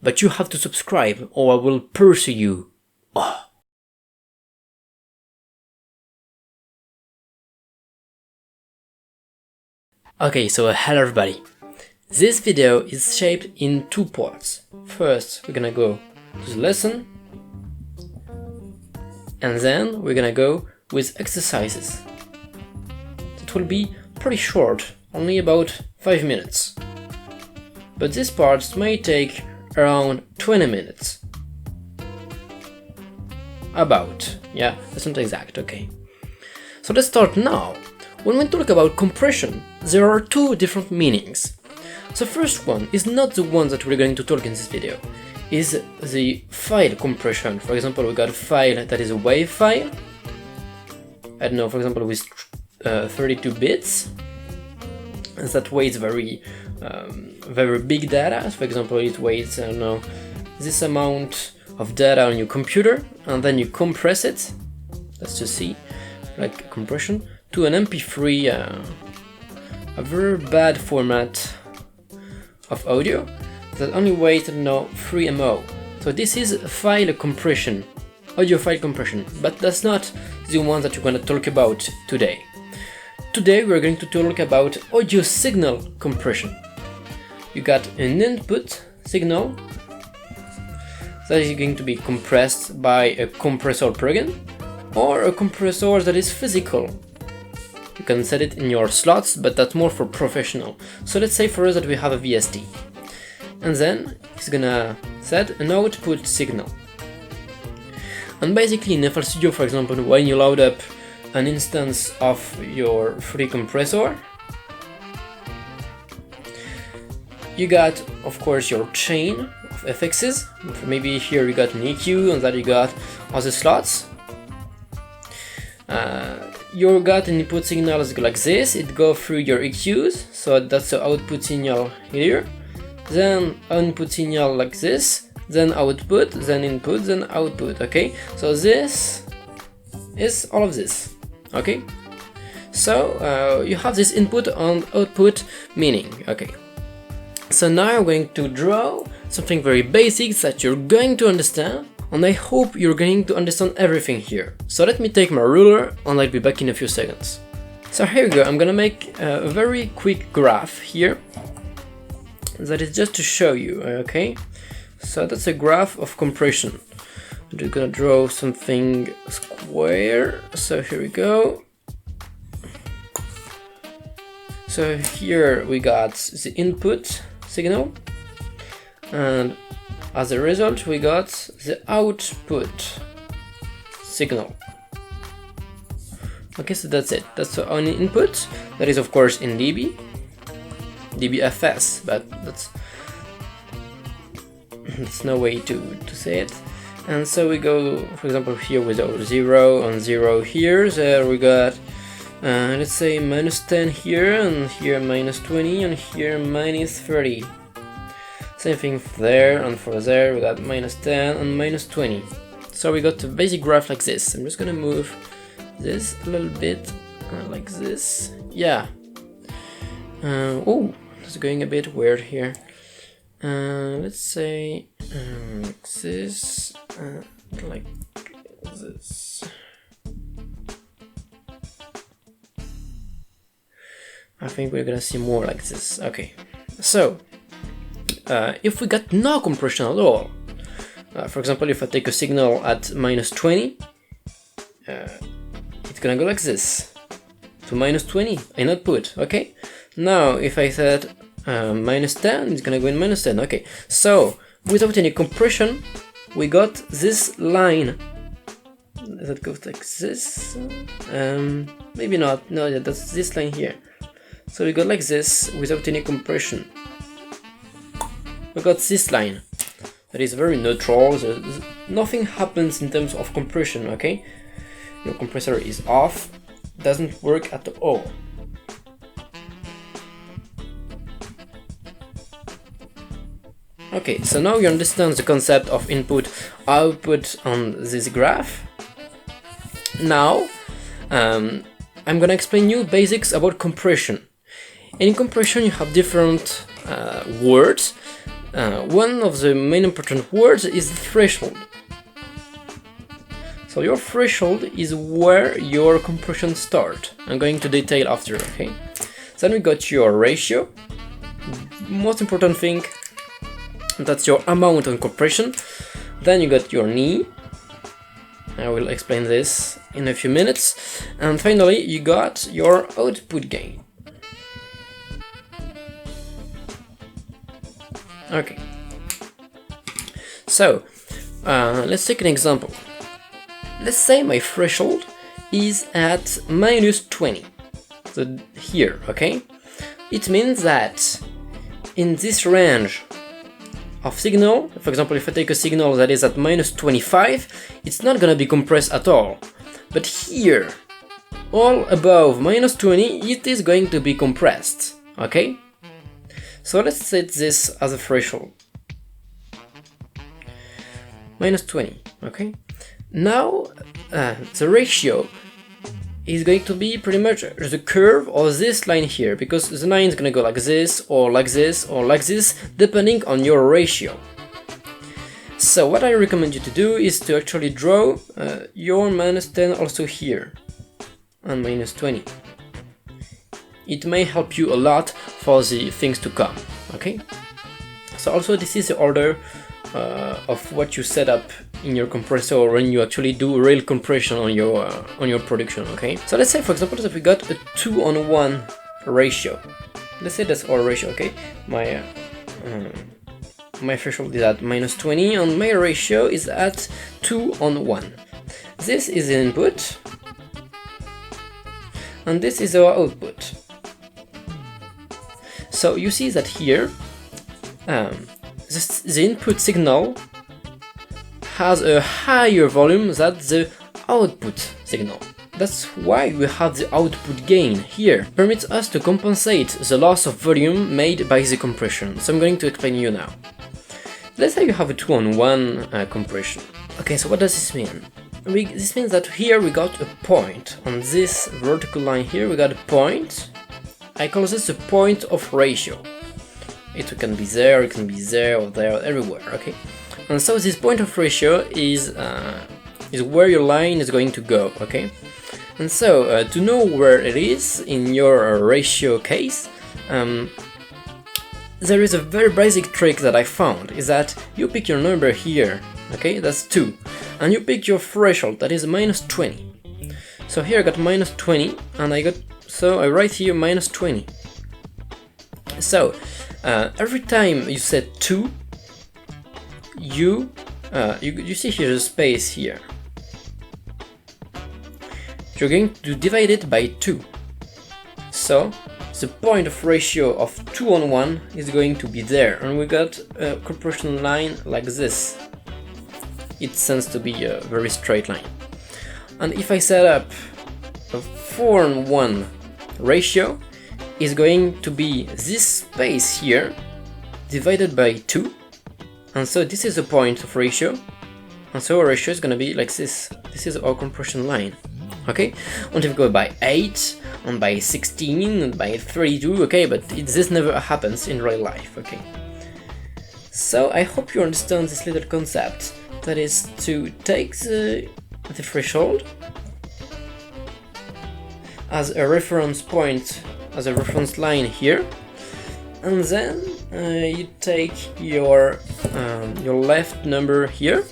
but you have to subscribe or I will pursue you. Oh. Okay, so hello everybody. This video is shaped in two parts. First, we're gonna go to the lesson, and then we're gonna go with exercises. It will be pretty short, only about 5 minutes. But these parts may take around 20 minutes. About, yeah, that's not exact, okay. So let's start now. When we talk about compression, there are two different meanings. The first one is not the one that we're going to talk in this video, is the file compression. For example, we got a file that is a WAV file, I don't know, for example with 32 bits, and that weighs very big data. For example, it weighs, I don't know, this amount of data on your computer, and then you compress it, let's just see, like compression, to an MP3, a very bad format of audio that only weighs, I don't know, 3 MO. So this is file compression, audio file compression, but that's not the one that we're going to talk about today. Today we're going to talk about audio signal compression. You got an input signal that is going to be compressed by a compressor plugin or a compressor that is physical. You can set it in your slots, but that's more for professional. So let's say for us that we have a VST, and then it's gonna set an output signal. And basically in FL Studio, for example, when you load up an instance of your free compressor, you got, of course, your chain of FXs. Maybe here you got an EQ, and then you got other slots. You got an input signal like this, it goes through your EQs, so that's the output signal here, then input signal like this, then output, then input, then output, okay? So this is all of this, okay? So you have this input and output meaning, okay? So now I'm going to draw something very basic that you're going to understand, and I hope you're going to understand everything here. So let me take my ruler and I'll be back in a few seconds. So here we go, I'm gonna make a very quick graph here that is just to show you, okay? So that's a graph of compression. I'm just gonna draw something square, so here we go. So here we got the input signal, and as a result we got the output signal. Okay, so that's it, that's the only input. That is of course in dBFS, but that's no way to say it. And so we go, for example, here with our 0 and 0 here, there we got let's say -10 here, and here -20, and here -30. Same thing there, and for there we got -10 and -20. So we got a basic graph like this. I'm just gonna move this a little bit like this. Yeah. Oh, it's going a bit weird here. Let's say like this, like this. I think we're gonna see more like this. Okay, so if we got no compression at all, for example, if I take a signal at -20, it's gonna go like this, to -20 in output, okay? Now, if I said -10, it's gonna go in -10, okay? So, without any compression, we got this line that goes like this, maybe not, no, yeah, that's this line here. So we got like this, without any compression. We got this line that is very neutral, so nothing happens in terms of compression, okay? Your compressor is off, doesn't work at all. Okay, so now you understand the concept of input output on this graph. Now I'm gonna explain you basics about compression. In compression you have different words. one of the main important words is the threshold. So your threshold is where your compression starts. I'm going to detail after, okay? Then we got your ratio. Most important thing, that's your amount of compression. Then you got your knee. I will explain this in a few minutes. And finally, you got your output gain. Okay. So, let's take an example. Let's say my threshold is at -20. So here, okay? It means that in this range of signal, for example, if I take a signal that is at -25, it's not gonna be compressed at all. But here, all above -20, it is going to be compressed, okay? So let's set this as a threshold. -20, okay? Now, the ratio is going to be pretty much the curve or this line here, because the line is going to go like this, or like this, or like this, depending on your ratio. So what I recommend you to do is to actually draw your -10 also here, and -20. It may help you a lot for the things to come, okay? So also this is the order of what you set up in your compressor when you actually do real compression on your production, okay? So let's say, for example, that we got a 2:1 ratio. Let's say that's our ratio, okay? My threshold is at -20 and my ratio is at 2:1. This is the input and this is our output. So you see that here the input signal has a higher volume than the output signal. That's why we have the output gain here. It permits us to compensate the loss of volume made by the compression. So I'm going to explain you now. Let's say you have a 2:1 compression. Okay, so what does this mean? This means that here we got a point. On this vertical line here we got a point. I call this a point of ratio. It can be there, it can be there, or there, everywhere, okay? And so this point of ratio is where your line is going to go, okay? And so to know where it is in your ratio case, there is a very basic trick that I found, is that you pick your number here, okay, that's 2, and you pick your threshold, that is -20. So here I got -20, and I write here -20. So every time you set 2, you see here the space here. You're going to divide it by 2. So the point of ratio of 2:1 is going to be there, and we got a compression line like this. It tends to be a very straight line. And if I set up a 4:1 ratio, is going to be this space here divided by 2, and so this is the point of ratio, and so our ratio is going to be like this. This is our compression line, okay? And if we go by 8 and by 16 and by 32, okay, but this never happens in real life, okay? So I hope you understand this little concept, that is to take the threshold as a reference point, as a reference line here, and then you take your left number here,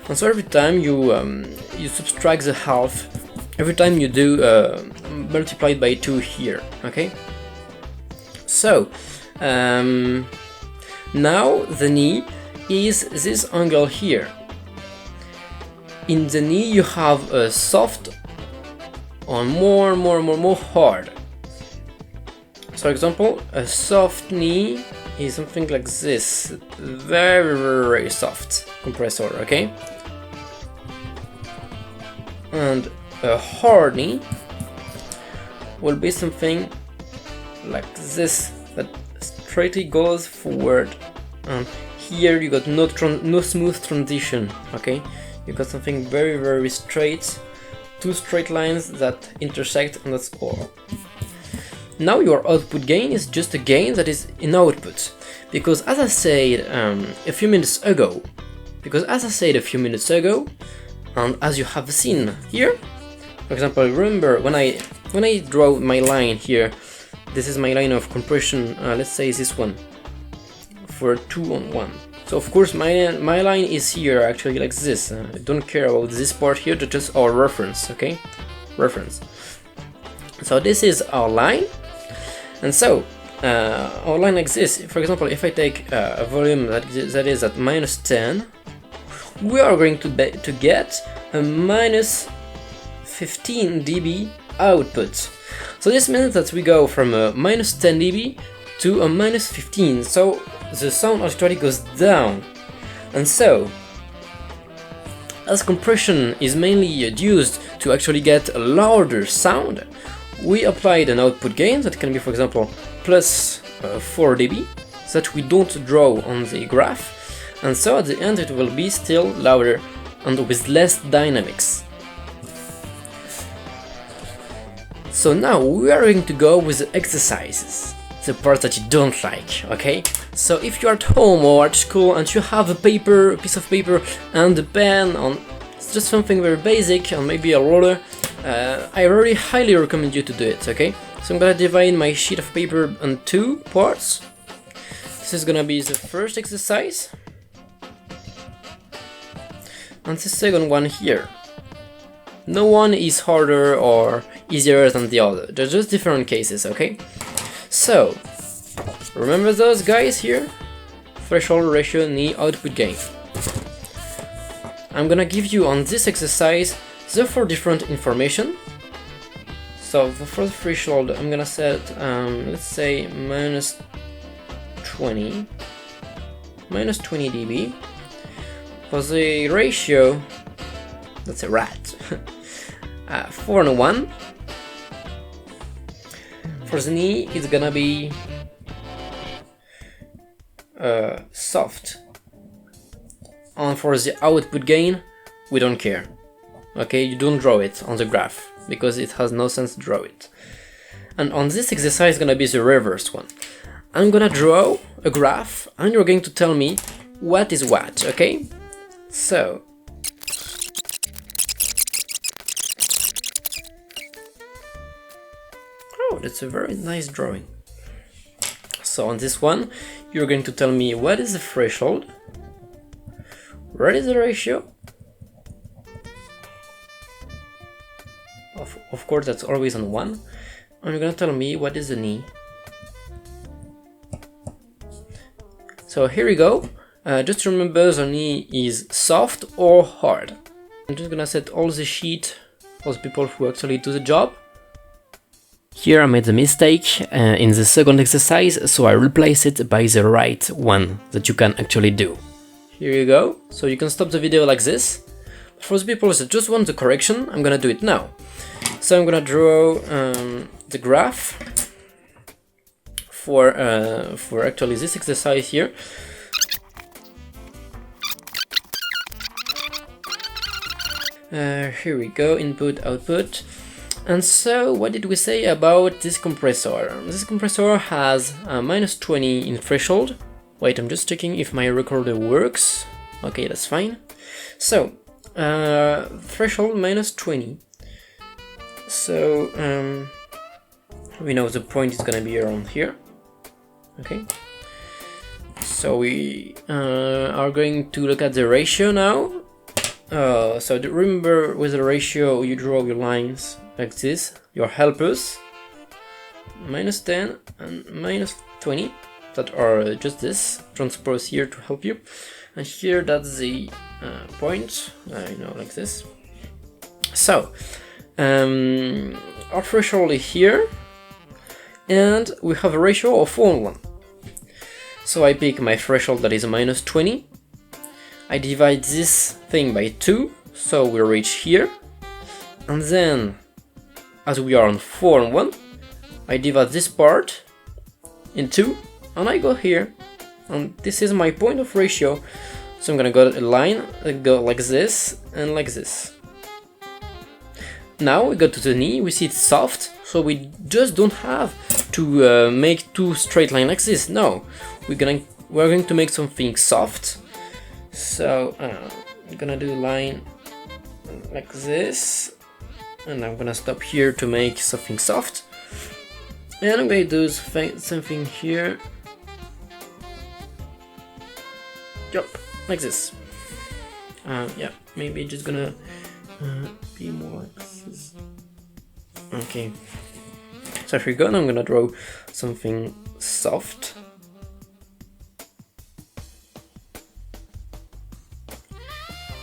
and so every time you subtract the half, every time you do multiplied by 2 here, okay? So now the knee is this angle here. In the knee you have a soft or more hard. So for example, a soft knee is something like this, very soft compressor, okay? And a hard knee will be something like this, that straightly goes forward, and here you got no smooth transition, okay? You got something very straight, two straight lines that intersect, and that's all. Now your output gain is just a gain that is in output, because as I said a few minutes ago, and as you have seen here, for example, remember when I draw my line here, this is my line of compression, let's say this one, for 2 on 1. So of course my line is here actually like this. I don't care about this part here, just our reference, okay? Reference. So this is our line, and so our line like this. For example, if I take a volume that is at -10, we are going to get a -15 dB output. So this means that we go from a -10 dB to a -15. So the sound actually goes down. And so, as compression is mainly used to actually get a louder sound, we applied an output gain that can be, for example, plus 4 dB, that we don't draw on the graph, and so at the end it will be still louder and with less dynamics. So now we are going to go with the exercises, the part that you don't like, okay? So if you're at home or at school and you have a piece of paper and a pen, on just something very basic, and maybe a roller, I really highly recommend you to do it, okay? So I'm gonna divide my sheet of paper in 2 parts. This is gonna be the first exercise, and the second one here. No one is harder or easier than the other, they're just different cases, okay? So, remember those guys here? Threshold, ratio, knee, output gain. I'm gonna give you on this exercise the 4 different information. So for the threshold, I'm gonna set, let's say -20 dB. For the ratio, that's a rat, 4:1. For the knee, it's gonna be soft. And for the output gain, we don't care. Okay, you don't draw it on the graph, because it has no sense to draw it. And on this exercise is gonna be the reverse one. I'm gonna draw a graph, and you're going to tell me what is what, okay? So, oh, that's a very nice drawing. So on this one, you're going to tell me what is the threshold, what is the ratio. Of course, that's always on 1. And you're gonna tell me what is the knee. So here we go. Just remember the knee is soft or hard. I'm just gonna set all the sheet for the people who actually do the job. Here I made the mistake in the second exercise, so I replace it by the right one that you can actually do. Here you go. So you can stop the video like this. For the people that just want the correction, I'm gonna do it now. So I'm gonna draw the graph for actually this exercise here. Here we go, input, output. And so, what did we say about this compressor? This compressor has a -20 in threshold. Wait, I'm just checking if my recorder works. Okay, that's fine. So, threshold -20. So, we know the point is gonna be around here. Okay. So we are going to look at the ratio now. So remember, with the ratio you draw your lines like this, your helpers, -10 and -20, that are just this, transpose here to help you, and here that's the point, like this. So our threshold is here, and we have a ratio of 4:1. So I pick my threshold that is -20, I divide this thing by 2, so we reach here, and then, as we are on 4:1, I divide this part in 2, and I go here, and this is my point of ratio. So I'm gonna go a line, go like this, and like this. Now we go to the knee, we see it's soft, so we just don't have to make 2 straight lines like this. No, we're gonna we're going to make something soft. So I'm gonna do a line like this, and I'm gonna stop here to make something soft. And I'm gonna do something here. Yep, like this. Yeah, maybe just gonna be more like this. Okay. So if you're gone, I'm gonna draw something soft.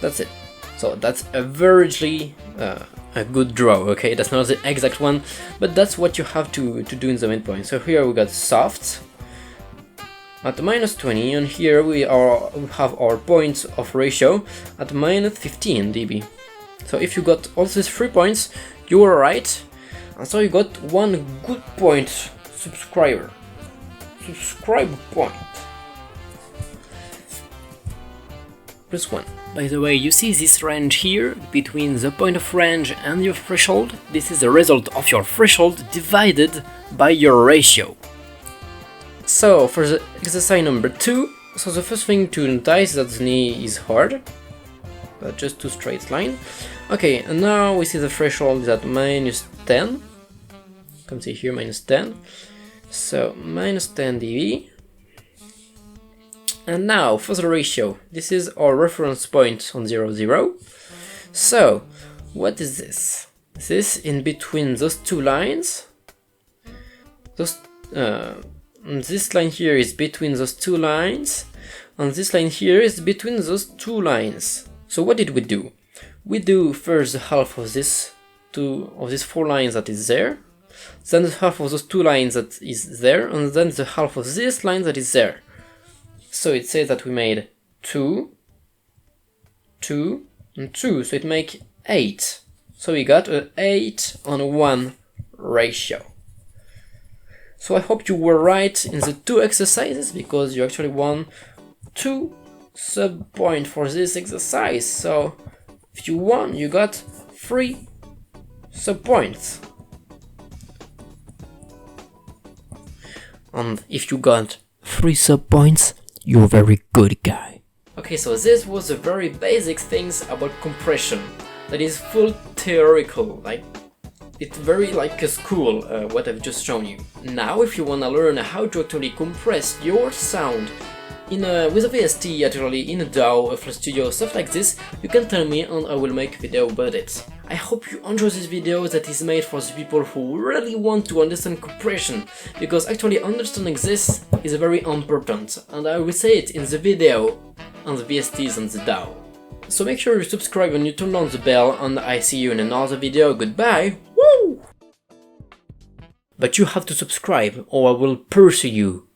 That's it. So that's a very a good draw, okay? That's not the exact one, but that's what you have to do in the midpoint. So here we got soft at -20, and here we have our points of ratio at -15 dB. So if you got all these 3 points, you were right, and so you got one good point subscribe point. +1. By the way, you see this range here, between the point of range and your threshold? This is the result of your threshold divided by your ratio. So, for the exercise number 2, so the first thing to notice is that the knee is hard, but just 2 straight lines. Okay, and now we see the threshold is at -10. You can see here -10. So, -10 dB. And now for the ratio, this is our reference point on 0, 0. So, what is this? This in between those 2 lines. This line here is between those 2 lines, and this line here is between those 2 lines. So what did we do? We do first the half of these 4 lines that is there, then the half of those 2 lines that is there, and then the half of this line that is there. So it says that we made 2, 2, and 2, so it makes 8. So we got an 8:1 ratio. So I hope you were right in the 2 exercises, because you actually won 2 sub-points for this exercise. So if you won, you got 3 sub-points. And if you got 3 sub-points, you're a very good guy. Okay, so this was the very basic things about compression. That is full theoretical, like it's very like a school, what I've just shown you. Now, if you wanna learn how to actually compress your sound with a VST, actually in a DAW, a FL Studio, stuff like this, you can tell me and I will make a video about it. I hope you enjoy this video that is made for the people who really want to understand compression, because actually understanding this is very important, and I will say it in the video on the VSTs and the DAW. So make sure you subscribe and you turn on the bell, and I see you in another video. Goodbye! Woo! But you have to subscribe or I will pursue you.